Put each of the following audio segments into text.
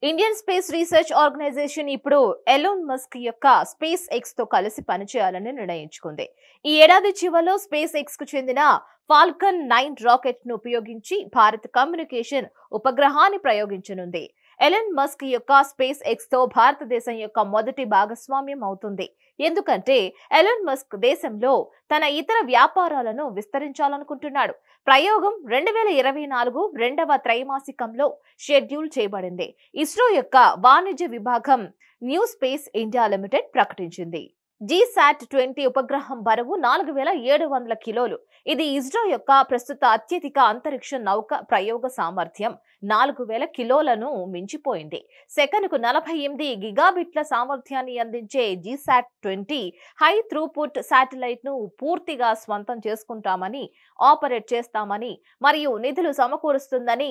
Indian space research organisation ఇప్పుడు Elon Musk యొక్క space X తో కలిసి పనిచేయాలని నిర్ణయించుకుంది. ఈ ఏడాది చివరిలో స్పేస్ ఎక్స్ కు చెందిన ఫాల్కన్ 9 రాకెట్ ను ఉపయోగించి భారత్ కమ్యూనికేషన్ ఉపగ్రహాన్ని ప్రయోగించనుంది. ఎలన్ మస్క్ యొక్క స్పేస్ ఎక్స్ తో భారతదేశం యొక్క మొదటి భాగస్వామ్యం అవుతుంది. ఎందుకంటే ఎలన్ మస్క్ దేశంలో తన ఇతర వ్యాపారాలను విస్తరించాలనుకుంటున్నాడు. ప్రయోగం 2024 రెండవ త్రైమాసికంలో షెడ్యూల్ చేయబడింది. ఇస్రో యొక్క వాణిజ్య విభాగం న్యూ స్పేస్ ఇండియా లిమిటెడ్ ప్రకటించింది. GSAT-20 ఉపగ్రహం బరువు 4700 కిలోలు. ఇది ఇస్రో యొక్క ప్రస్తుత అత్యధిక అంతరిక్ష నౌక ప్రయోగ సామర్థ్యం 4000 కిలోలను మించిపోయింది. సెకనుకు 48 గిగాబిట్ల సామర్థ్యాన్ని అందించే GSAT-20 హై త్రూపుట్ శాటిలైట్ ను పూర్తిగా స్వంతం చేసుకుంటామని, ఆపరేట్ చేస్తామని మరియు నిధులు సమకూరుస్తుందని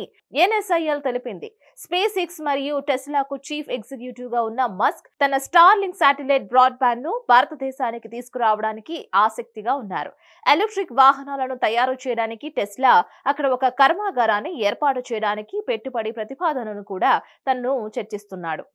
NSIL తెలిపింది. స్పేస్ ఎక్స్ మరియు టెస్లాకు చీఫ్ ఎగ్జిక్యూటివ్ గా ఉన్న మస్క్ తన స్టార్లింక్ శాటిలైట్ బ్రాడ్బ్యాండ్ ను భారతదేశానికి తీసుకురావడానికి ఆసక్తిగా ఉన్నారు. ఎలక్ట్రిక్ వాహనాలను తయారు చేయడానికి టెస్లా అక్కడ ఒక కర్మాగారాన్ని ఏర్పాటు చేయడానికి పెట్టుబడి ప్రతిపాదనను కూడా తను చర్చిస్తున్నాడు.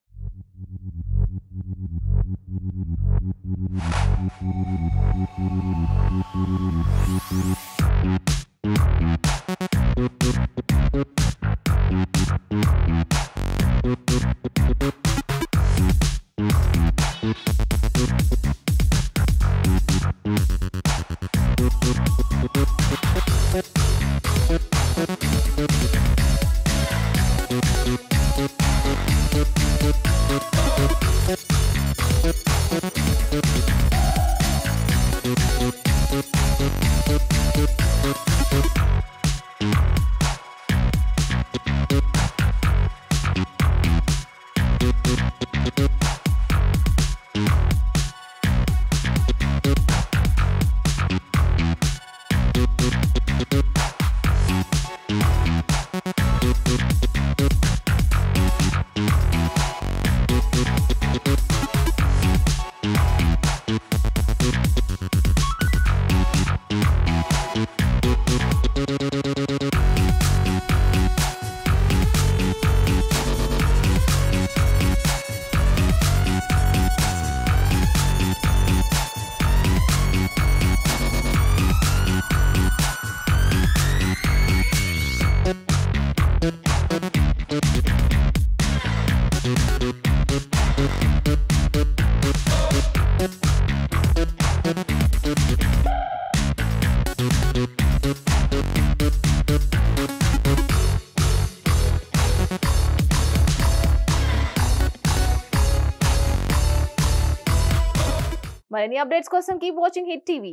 మరిన్ని అప్డేట్స్ కోసం కీప్ వాచింగ్ హిట్ టీవీ.